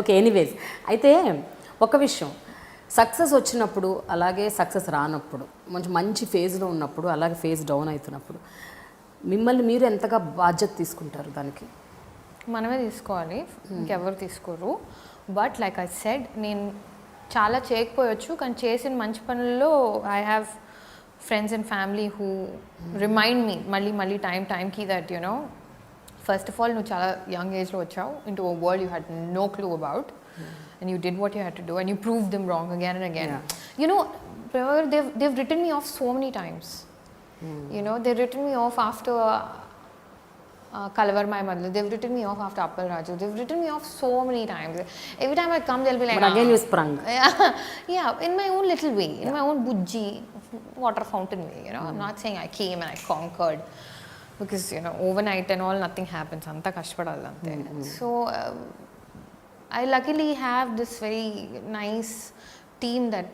Okay, anyways అయితే ఒక విషయం, సక్సెస్ వచ్చినప్పుడు అలాగే సక్సెస్ రానప్పుడు, మంచి ఫేజ్లో ఉన్నప్పుడు అలాగే ఫేజ్ డౌన్ అవుతున్నప్పుడు మిమ్మల్ని మీరు ఎంతగా బాధ్యత తీసుకుంటారు దానికి? మనమే తీసుకోవాలి, ఇంకెవరు తీసుకోరు. బట్ లైక్ ఐ సెడ్, నేను చాలా చేయకపోవచ్చు, కానీ చేసిన మంచి పనుల్లో I have friends and family who remind me మళ్ళీ టైంకి that you know, first of all నువ్వు చాలా యంగ్ ఏజ్లో వచ్చావు into a world you had no clue about, and you did what you had to do and you proved them wrong again and again. You know, they've written me off so many times. You know, they've written me off after Kalavar My Mother, they've written me off after Appal Raju, they've written me off so many times. Every time I come they'll be like, but again you sprung. Yeah, in my own little way, in my own bujji water fountain way, you know. I'm not saying I came and I conquered, because you know, overnight and all nothing happens, anta kashpadalla ante. So I luckily have this very nice team that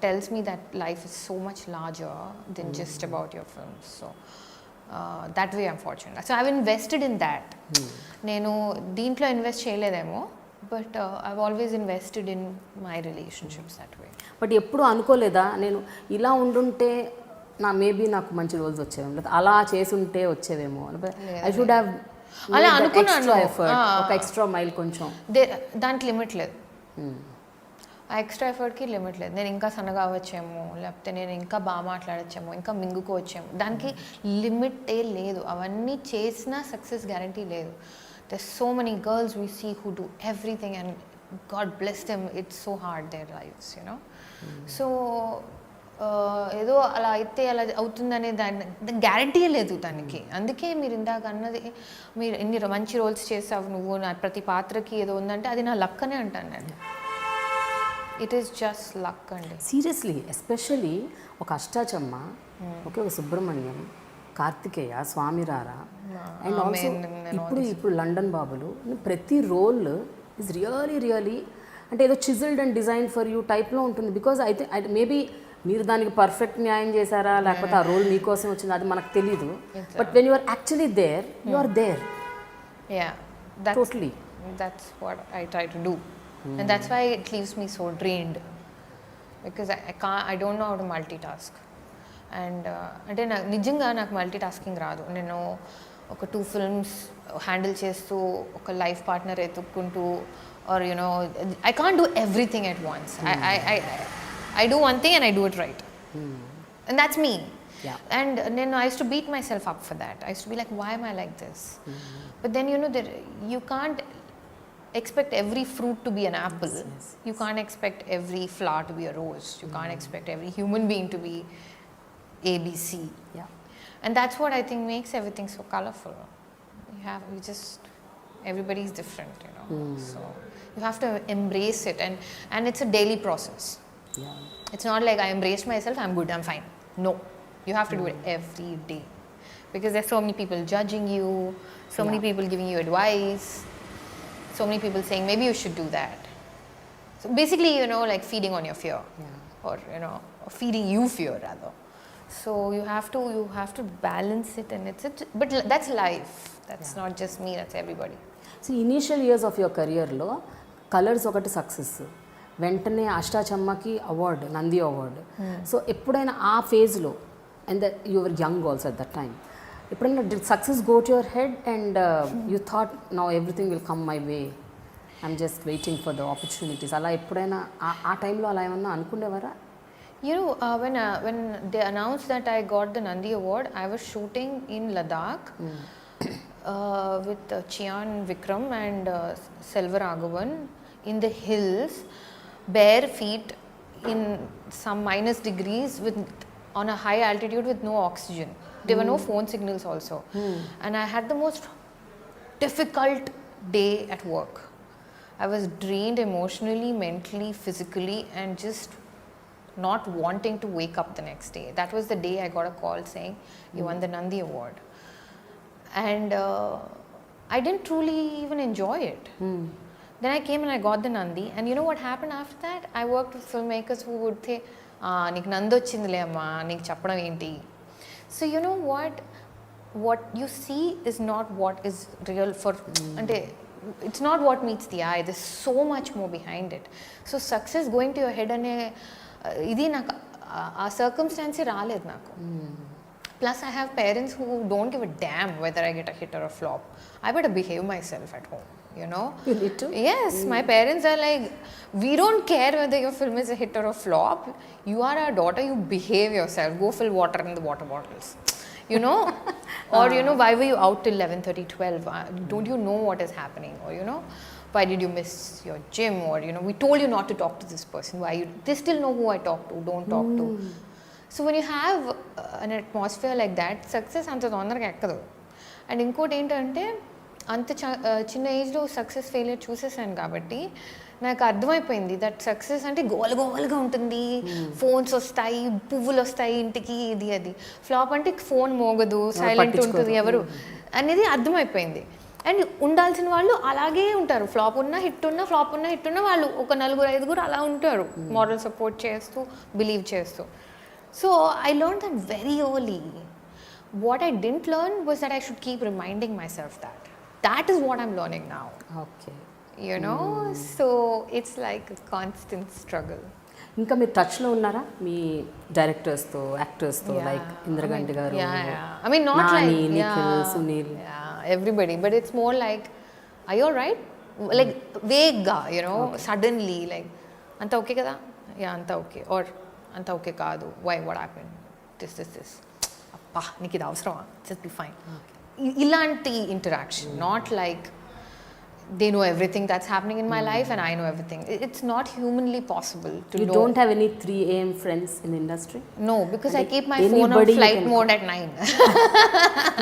tells me that life is so much larger than just about your films. So that way I'm fortunate. So I've invested in that. Nenu deentlo invest cheyaledemo, but I've always invested in my relationships that way. But eppudu anukoleda nenu ila undunte maybe నాకు మంచి రోజులు వచ్చేవేమో, లేదా అలా చేసుంటే వచ్చేవేమో, I should have అలా అనుకున్నాను. ఒక extra mile కొంచెం దానికి లిమిట్ లేదు, ఆ ఎక్స్ట్రా ఎఫర్ట్కి లిమిట్ లేదు. నేను ఇంకా సన్నగా అవ్వచ్చేమో, లేకపోతే నేను ఇంకా బాగా మాట్లాడచ్చేమో, ఇంకా మింగుకోవచ్చేమో, దానికి లిమిటే లేదు. అవన్నీ చేసినా సక్సెస్ గ్యారంటీ లేదు. There's so many girls we see who do everything and God bless them, it's so hard their lives, you know. So ఏదో అలా అయితే అలా అవుతుందనే దాని గ్యారంటీ లేదు దానికి. అందుకే మీరు ఇందాక అన్నది, మీరు ఎన్ని మంచి రోల్స్ చేసావు నువ్వు, నా ప్రతి పాత్రకి ఏదో ఉందంటే అది నా లక్ అనే అంటాను నేను. ఇట్ ఈస్ జస్ట్ లక్ అండి, సీరియస్లీ. ఎస్పెషలీ ఒక అష్టాచమ్మ, ఓకే, ఒక సుబ్రహ్మణ్యం, కార్తికేయ, స్వామిరారా, అండ్ ఆల్సో ఇప్పుడు లండన్ బాబులు, ప్రతి రోల్ ఈజ్ రియలీ అంటే ఏదో చిజిల్డ్ అండ్ డిజైన్ ఫర్ యూ టైప్లో ఉంటుంది. బికాజ్ అయితే మేబీ మీరు దానికి పర్ఫెక్ట్ న్యాయం చేశారా, లేకపోతే ఆ రోల్ మీకోసం వచ్చింది, అది మనకు తెలీదు. But when you are actually there, you are there. Totally. That's what I try to do. And that's why it leaves me so drained, because I don't know how to multitask. And అంటే నిజంగా నాకు multitasking రాదు. నేను ఒక 2 films handle చేస్తూ, ఒక life partner ఎత్తుక్కుంటూ, or you know, I can't do everything at once. I do one thing and I do it right. And that's me. And then I used to beat myself up for that. I used to be like, why am I like this? But then you know, you can't expect every fruit to be an apple. You can't expect every flower to be a rose. You can't expect every human being to be ABC. And that's what I think makes everything so colorful. Everybody's different, you know. So you have to embrace it, and it's a daily process. It's not like I embraced myself, I'm good, I'm fine. No, you have to do it every day, because there's so many people judging you, so many people giving you advice, so many people saying maybe you should do that. So basically, you know, like feeding on your fear, or you know, feeding you fear rather. So you have to balance it, and but that's life. That's not just me, that's everybody. So initial years of your career lo colours ఒకటి success, వెంటనే అష్టాచమ్మకి award, Nandi award. So ఎప్పుడైనా ఆ ఫేజ్లో, and that your young also at that time, ఎప్పుడైనా did success go to your head and you thought now everything will come my way, I'm just waiting for the opportunities, అలా ఎప్పుడైనా ఆ టైంలో అలా ఏమన్నా అనుకునేవారా? You know, when they announced that I got the Nandi Award, I was shooting in Ladakh with Chian Vikram and Selva Raghavan in the hills, bare feet in some minus degrees, on a high altitude with no oxygen. There were no phone signals also. And I had the most difficult day at work. I was drained emotionally, mentally, physically, and just not wanting to wake up the next day. That was the day I got a call saying, you won the Nandi Award. And I didn't truly even enjoy it. Then I came and I got the Nandi, and you know what happened after that? I worked with filmmakers who would say, నీకు నంది వచ్చిందిలే అమ్మా, నీకు చెప్పడం ఏంటి. So you know what you see is not what is real for, అంటే it's not what meets the eye. There's so much more behind it. So success going to your head ane idi నాకు ఆ circumstance రాలేదు నాకు. Plus I have parents who don't give a damn whether I get a hit or a flop. I better behave myself at home, you know. You need to? Yes, my parents are like, we don't care whether your film is a hit or a flop. You are our daughter, you behave yourself. Go fill water in the water bottles. You know, or you know, why were you out till 11:30, 12? Don't you know what is happening? Or you know, why did you miss your gym? Or you know, we told you not to talk to this person. Why you? They still know who I talk to. Don't talk to. So when you have an atmosphere like that, success అంత తొందరగా ఎక్కదు. And ఇంకోటి ఏంటంటే అంత చిన్న ఏజ్లో success failure చూసేసాను కాబట్టి నాకు అర్థమైపోయింది దట్ సక్సెస్ అంటే గోలగా ఉంటుంది, ఫోన్స్ వస్తాయి, పువ్వులు వస్తాయి ఇంటికి, ఇది అది. ఫ్లాప్ అంటే ఫోన్ మోగదు, సైలెంట్ ఉంటుంది ఎవరు అనేది అర్థమైపోయింది. అండ్ ఉండాల్సిన వాళ్ళు అలాగే ఉంటారు. ఫ్లాప్ ఉన్నా హిట్ ఉన్నా, ఫ్లాప్ ఉన్నా హిట్ ఉన్నా వాళ్ళు ఒక 4-5 అలా ఉంటారు, మారల్ సపోర్ట్ చేస్తూ, బిలీవ్ చేస్తూ. So I learn that very early. What I didn't learn was that I should keep reminding myself that. That is what I'm learning now. Okay. You know, so it's like a constant struggle. ఇంకా మీరు టచ్లో ఉన్నారా మీ డైరెక్టర్స్తో, యాక్టర్స్తో, like Indraganti గారు, I mean not Nani, like Nikhil, Sunil, everybody, but it's more like, are you alright? Like vague ga, you know, suddenly like anta okay kada, anta okay, or anta okay kaadu, why, what happened, this appa niki idu avasarama, just be fine. Ilanti interaction, not like they know everything that's happening in my life and I know everything. It's not humanly possible to you know. don't have any 3 AM friends in the industry? No, because I keep my phone on flight mode at 9.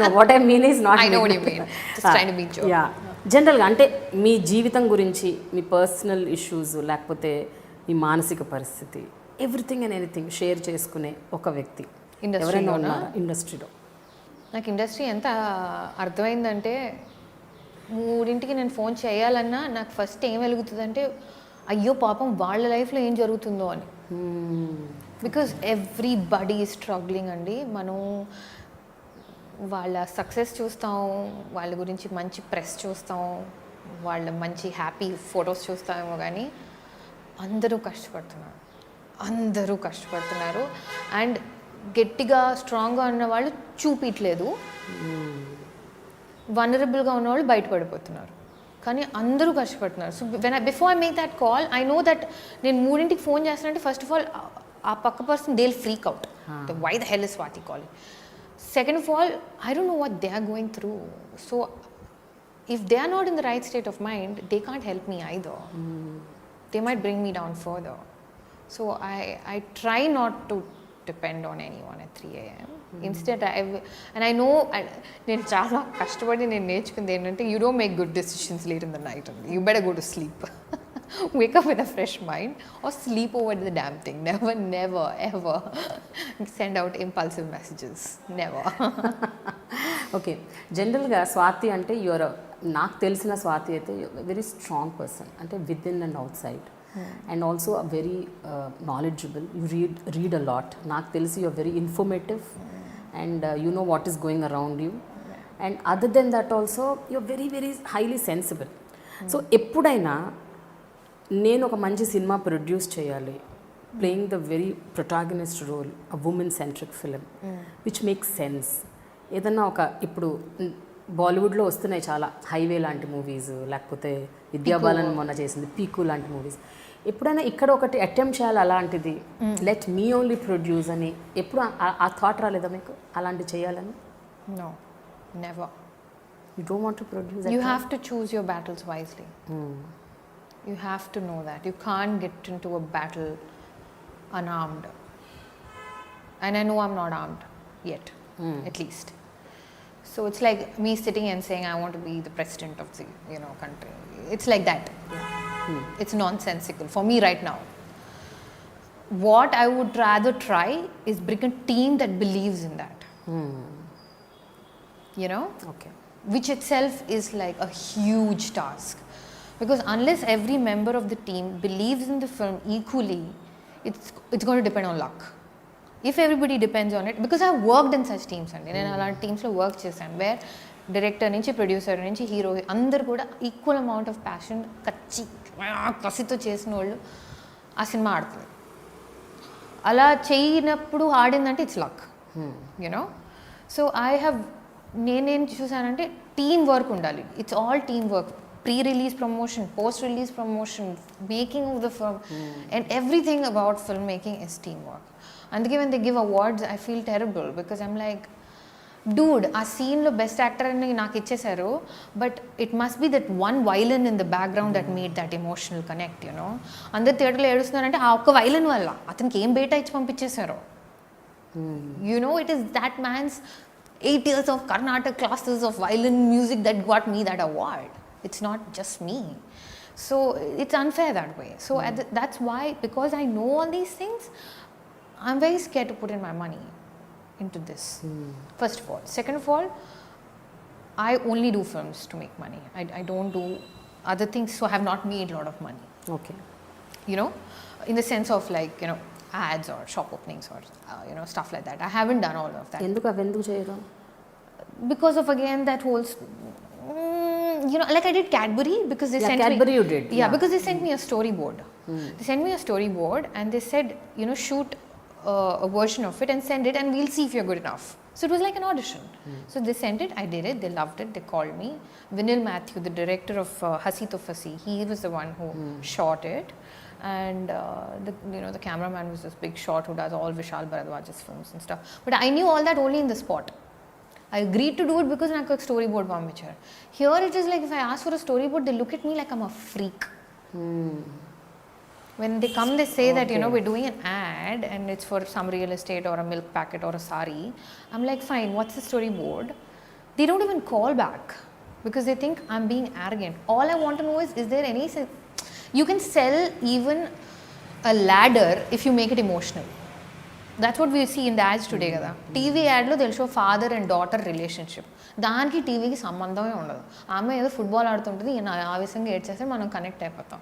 No, what I mean is not. I know what you mean. Just trying to be joke. Yeah. జనరల్గా అంటే మీ జీవితం గురించి, మీ personal issues, లేకపోతే మీ మానసిక పరిస్థితి, everything and anything share చేసుకునే ఒక వ్యక్తి ఎవరైనా ఉన్నారా ఇండస్ట్రీలో? నాకు ఇండస్ట్రీ ఎంత అర్థమైందంటే 3ంటికి నేను ఫోన్ చేయాలన్నా నాకు ఫస్ట్ ఏం వెలుగుతుందంటే అయ్యో పాపం వాళ్ళ లైఫ్లో ఏం జరుగుతుందో అని. బికాజ్ ఎవ్రీబడీ ఈజ్ స్ట్రగ్లింగ్ అండి. మనం వాళ్ళ సక్సెస్ చూస్తాం, వాళ్ళ గురించి మంచి ప్రెస్ చూస్తాం, వాళ్ళ మంచి హ్యాపీ ఫొటోస్ చూస్తామేమో, కానీ అందరూ కష్టపడుతున్నారు. అండ్ గట్టిగా స్ట్రాంగ్గా ఉన్న వాళ్ళు చూపించలేదు, వనరబుల్గా ఉన్నవాళ్ళు బయటపడిపోతున్నారు, కానీ అందరూ కష్టపడుతున్నారు. So before I make that call, I know that నేను 3ంటికి ఫోన్ చేస్తానంటే ఫస్ట్ ఆఫ్ ఆల్ ఆ పక్క person they will freak out, why the hell is Swathi calling. Second of all, I don't know what they are going through. So if they are not in the right state of mind, they can't help me either. They might bring me down further. So I try not to depend on anyone at 3 AM. Instead, I know నేను చాలా కష్టపడి నేను నేర్చుకుంది ఏంటంటే, you don't make good decisions late in the night. You better go to sleep. Wake up with a fresh mind or sleep over the damn thing. Never ever send out impulsive messages. Never. Okay, జనరల్గా స్వాతి అంటే నాకు తెలిసిన స్వాతి అయితే very strong person, అంటే within and outside, and also very knowledgeable. You read a lot. నాకు తెలిసి you're very informative and you know what is going around you, and other then that also you're very very highly sensible. So ఎప్పుడైనా నేను ఒక మంచి cinema produce చేయాలి, playing the very protagonist role, a women centric film which makes sense, ఏదన్నా ఒక ఇప్పుడు బాలీవుడ్లో వస్తున్నాయి చాలా హైవే లాంటి మూవీస్, లేకపోతే విద్యాబాలన్ మొన్న చేసింది పీకు లాంటి మూవీస్, ఎప్పుడైనా ఇక్కడ ఒకటి అటెంప్ట్ చేయాలి అలాంటిది, లెట్ మీ ఓన్లీ ప్రొడ్యూస్ అని ఎప్పుడు ఆ థాట్ రాలేదా మీకు అలాంటి చేయాలని? No, never. You don't want to produce? You have to choose your battles wisely. You have to know that. You can't get into a battle unarmed. And I know I'm not armed yet, at least. So it's like me sitting and saying I want to be the president of the country. It's like that. It's nonsensical for me right now. What I would rather try is bring a team that believes in that. Okay. Which itself is like a huge task. Because unless every member of the team believes in the film equally, it's going to depend on luck. If everybody depends on it, because I've worked in such teams and in a lot of teams I worked where director నుంచి producer నుంచి hero అందరు కూడా equal amount of passion కసితో చేసిన వాళ్ళు ఆ cinema ఆడుతుంది. అలా చేయనప్పుడు ఆడిందంటే ఇట్స్ లక్, యూనో. సో నేనేం చూసానంటే టీమ్ వర్క్ ఉండాలి. It's all team work. Pre-release promotion, post-release promotion, making of the film, and everything about filmmaking is teamwork. And when they give awards, I feel terrible because I'm like, dude, ఆ సీన్లో best actor అని నాకు ఇచ్చేసారు, but it must be that one villain in the background that made that emotional connect, you know. అందరు థియేటర్లో ఏడుస్తున్నారంటే ఆ ఒక్క వైలన్ వల్ల అతనికి ఏం బేటా ఇచ్చి పంపించేశారు. You know, it is that man's 8 years of Carnatic classes of violin music that got me that award. It's not just me. So it's unfair that way. So that's why, because I know all these things, I'm very scared to put in my money into this. First of all. Second of all, I only do films to make money. I don't do other things, so I have not made a lot of money. Okay. You know, in the sense of like, you know, ads or shop openings or, you know, stuff like that. I haven't done all of that. ఎందుకు చేయరు? Because of, again, that whole... you know, like I did Cadbury because they sent Cadbury me... you did. Yeah, because they sent me a storyboard. They sent me a storyboard and they said, you know, shoot a version of it and send it and we'll see if you're good enough. So it was like an audition. So they sent it, I did it, they loved it, they called me. Vinil Matthew, the director of Hasi to Fasi, he was the one who shot it. And the cameraman was this big shot who does all Vishal Bharadwaj's films and stuff. But I knew all that only in the spot. I agreed to do it because నాకు ఒక storyboard పంపించారు. Here it is like if I ask for a storyboard, they look at me like I'm a freak. When they come, they say that, you know, we're doing an ad and it's for some real estate or a milk packet or a sari. I'm like, fine, what's the storyboard? They don't even call back because they think I'm being arrogant. All I want to know is there any... You can sell even a ladder if you make it emotional. That's what we see in the ads today కదా. TV యాడ్లో తెలుసు father and daughter relationship, దానికి టీవీకి సంబంధమే ఉండదు. ఆమె ఏదో football ఆడుతుంటుంది, ఈయన ఆవేశంగా ఏడ్చేస్తే మనం కనెక్ట్ అయిపోతాం.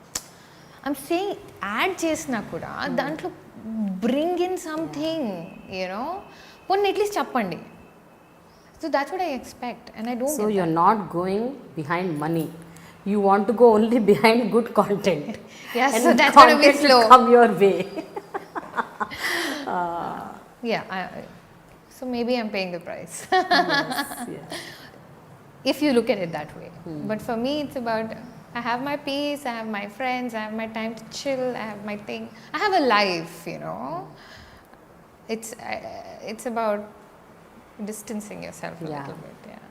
ఐమ్ సేయింగ్ యాడ్ చేసినా కూడా దాంట్లో బ్రింగ్ ఇన్ సంథింగ్, యూనో, కొన్ని అట్లీస్ట్ చెప్పండి. So that's what I expect and I don't. So you are not going behind money, you want to go only behind good content. Yes, so that's going to be slow. Come your way. Yeah, so maybe I'm paying the price. Yes. If you look at it that way. But for me, it's about, I have my peace, I have my friends, I have my time to chill, I have my thing. I have a life, you know. It's about distancing yourself a little bit, yeah.